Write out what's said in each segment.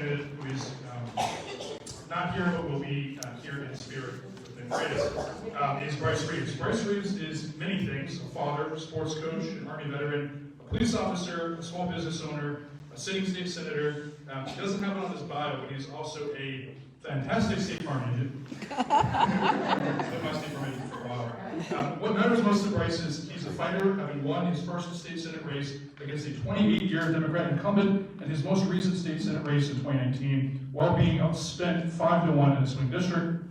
candidate who is not here, but will be here in spirit with Nick Freitas, is Bryce Reeves. Bryce Reeves is many things: a father, sports coach, an Army veteran, a police officer, a small business owner, a sitting state senator. He doesn't have it on his bio, but he's also a fantastic state farm agent. I've been my state farm agent for a while. What matters most to Bryce is he's a fighter, having won his first state senate race against a 28-year Democrat incumbent and his most recent state senate race in 2019, while being outspent 5-1 in a swing district.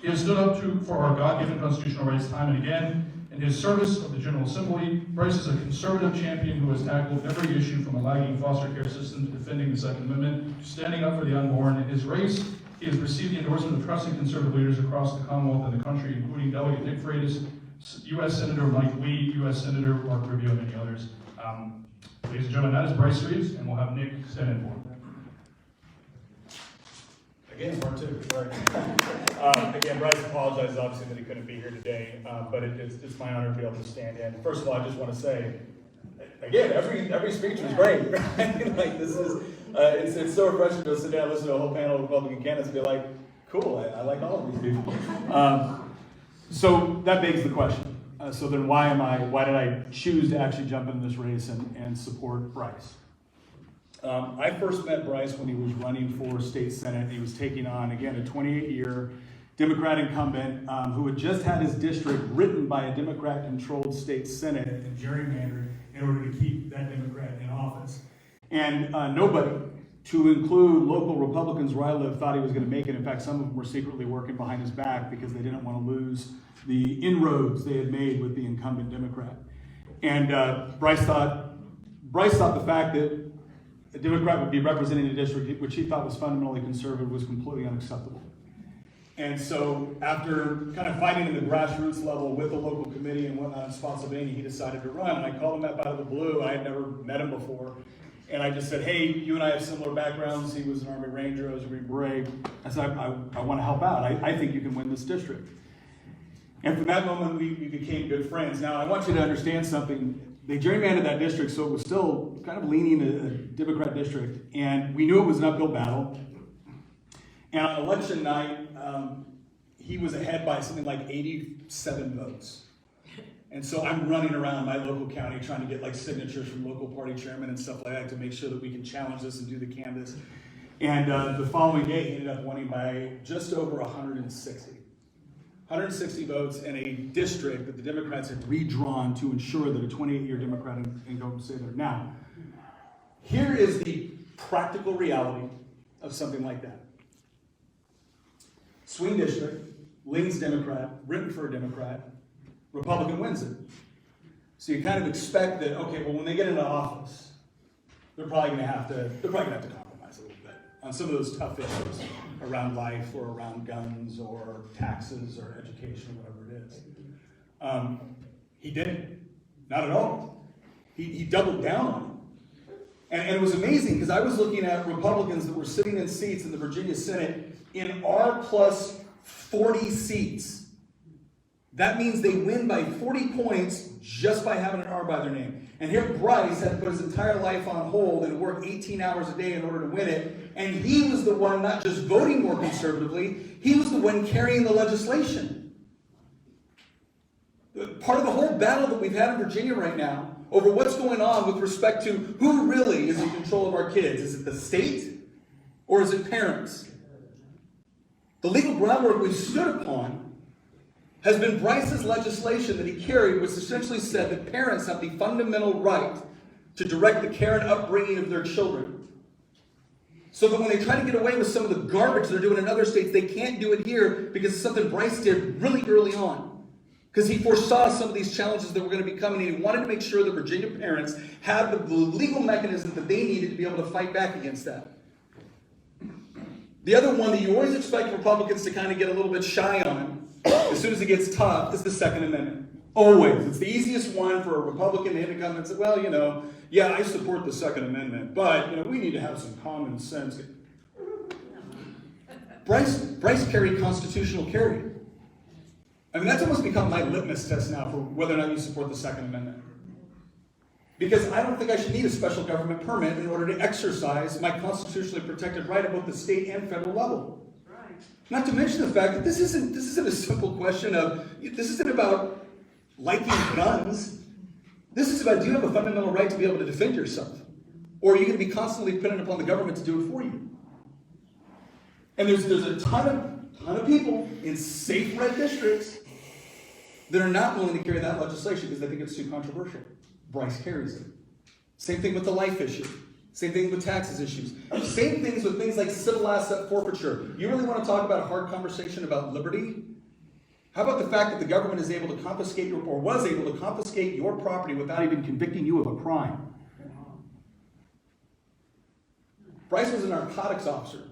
He has stood up for our God-given constitutional rights time and again. In his service of the General Assembly, Bryce is a conservative champion who has tackled every issue from a lagging foster care system to defending the Second Amendment to standing up for the unborn. In his race, he has received the endorsement of trusted conservative leaders across the Commonwealth and the country, including Delegate Nick Freitas, U.S. Senator Mike Lee, U.S. Senator Mark Rubio, and many others. Ladies and gentlemen, that is Bryce Reeves, and we'll have Nick stand in for him. Again, part two. Again, Bryce apologizes obviously that he couldn't be here today, but it's my honor to be able to stand in. First of all, I just want to say, again, every speech was great. Right? Like this is, it's so refreshing to sit down and listen to a whole panel of Republican candidates and be like, cool, I like all of these people. So that begs the question. So then why did I choose to actually jump into this race and support Bryce? I first met Bryce when he was running for state senate. He was taking on, again, a 28-year Democrat incumbent who had just had his district written by a Democrat-controlled state senate and gerrymandered in order to keep that Democrat in office. And nobody, to include local Republicans where I live, thought he was going to make it. In fact, some of them were secretly working behind his back because they didn't want to lose the inroads they had made with the incumbent Democrat. And Bryce thought the fact that a Democrat would be representing a district which he thought was fundamentally conservative was completely unacceptable. And so after kind of fighting in the grassroots level with the local committee and whatnot in Spotsylvania, he decided to run. And I called him up out of the blue. I had never met him before. And I just said, hey, you and I have similar backgrounds. He was an Army Ranger, I was a Green Beret. I said, I want to help out. I think you can win this district. And from that moment, we became good friends. Now, I want you to understand something. They gerrymandered that district, so it was still kind of leaning a Democrat district. And we knew it was an uphill battle. And on election night, he was ahead by something like 87 votes. And so I'm running around my local county trying to get like signatures from local party chairmen and stuff like that to make sure that we can challenge this and do the canvass. And the following day, he ended up winning by just over 160. 160 votes in a district that the Democrats had redrawn to ensure that a 28-year Democratic incumbent stayed there. Now, here is the practical reality of something like that. Swing district, leans Democrat, written for a Democrat, Republican wins it. So you kind of expect that, okay, well, when they get into office, they're probably going to have to compromise a little bit on some of those tough issues around life or around guns or taxes or education or whatever it is. He didn't. Not at all. He doubled down on it. And it was amazing because I was looking at Republicans that were sitting in seats in the Virginia Senate in R plus 40 seats. That means they win by 40 points just by having an R by their name. And here Bryce had to put his entire life on hold and work 18 hours a day in order to win it. And he was the one not just voting more conservatively, he was the one carrying the legislation. Part of the whole battle that we've had in Virginia right now over what's going on with respect to who really is in control of our kids. Is it the state or is it parents? The legal groundwork we've stood upon has been Bryce's legislation that he carried, which essentially said that parents have the fundamental right to direct the care and upbringing of their children. So that when they try to get away with some of the garbage they're doing in other states, they can't do it here because it's something Bryce did really early on. Because he foresaw some of these challenges that were going to be coming, and he wanted to make sure that Virginia parents had the legal mechanism that they needed to be able to fight back against that. The other one that you always expect Republicans to kind of get a little bit shy on, as soon as it gets tough, is the Second Amendment. Always. It's the easiest one for a Republican to hit a come and say, well, yeah, I support the Second Amendment, but, we need to have some common sense. Bryce carried constitutional carry. I mean, that's almost become my litmus test now for whether or not you support the Second Amendment. Because I don't think I should need a special government permit in order to exercise my constitutionally protected right at both the state and federal level. Right. Not to mention the fact that this isn't a simple question of, this isn't about liking guns. This is about, do you have a fundamental right to be able to defend yourself? Or are you going to be constantly dependent upon the government to do it for you? And there's a ton of people in safe red districts that are not willing to carry that legislation because they think it's too controversial. Bryce carries it. Same thing with the life issue. Same thing with taxes issues. Same things with things like civil asset forfeiture. You really want to talk about a hard conversation about liberty? How about the fact that the government is able to confiscate or was able to confiscate your property without even convicting you of a crime? Bryce was a narcotics officer.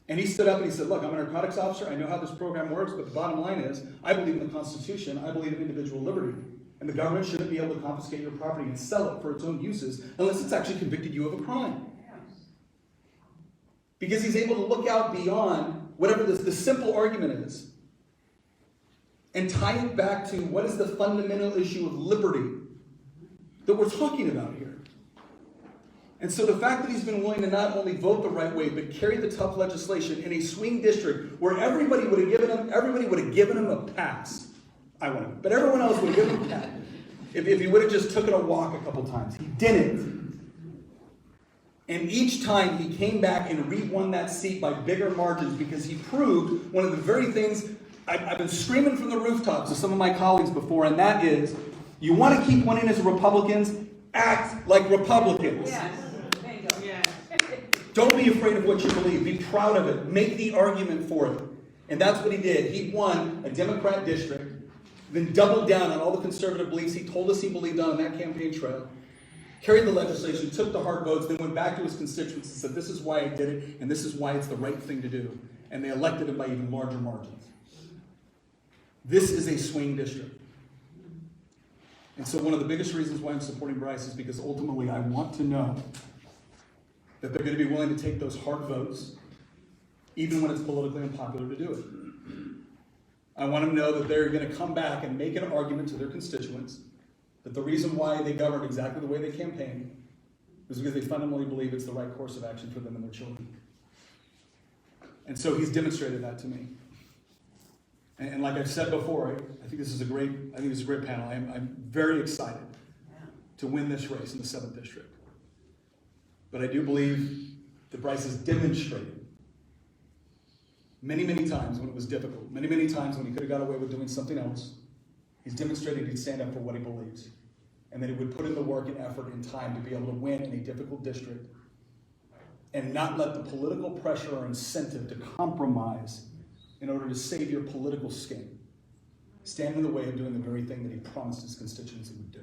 And he stood up and he said, look, I'm a narcotics officer. I know how this program works, but the bottom line is, I believe in the Constitution. I believe in individual liberty. And the government shouldn't be able to confiscate your property and sell it for its own uses unless it's actually convicted you of a crime. Because he's able to look out beyond whatever the simple argument is and tie it back to what is the fundamental issue of liberty that we're talking about here. And so the fact that he's been willing to not only vote the right way, but carry the tough legislation in a swing district where everybody would have given him a pass. I wouldn't, but everyone else would have given him a pass. If he would have just taken a walk a couple times. He didn't. And each time he came back and re-won that seat by bigger margins because he proved one of the very things I've been screaming from the rooftops to some of my colleagues before, and that is, you want to keep winning as Republicans, act like Republicans. Yes. There you go. Yes. Don't be afraid of what you believe. Be proud of it. Make the argument for it. And that's what he did. He won a Democrat district, then doubled down on all the conservative beliefs he told us he believed on that campaign trail, carried the legislation, took the hard votes, then went back to his constituents and said, this is why I did it, and this is why it's the right thing to do. And they elected him by even larger margins. This is a swing district. And so one of the biggest reasons why I'm supporting Bryce is because ultimately I want to know that they're going to be willing to take those hard votes, even when it's politically unpopular to do it. I want them to know that they're going to come back and make an argument to their constituents that the reason why they governed exactly the way they campaigned was because they fundamentally believe it's the right course of action for them and their children. And so he's demonstrated that to me. And like I've said before, I think this is a great panel. I'm very excited to win this race in the 7th District. But I do believe that Bryce has demonstrated many, many times when it was difficult, many, many times when he could have got away with doing something else, he's demonstrated he'd stand up for what he believes. And that he would put in the work and effort and time to be able to win in a difficult district and not let the political pressure or incentive to compromise in order to save your political skin stand in the way of doing the very thing that he promised his constituents he would do.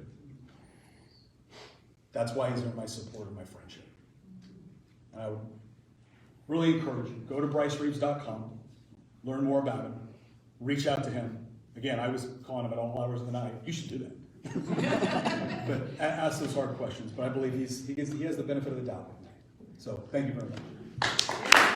That's why he's earned my support and my friendship. And I would really encourage you, go to brycereeves.com, learn more about him, reach out to him. Again, I was calling him at all hours of the night. You should do that. But ask those hard questions. But I believe he has the benefit of the doubt with me. So thank you very much.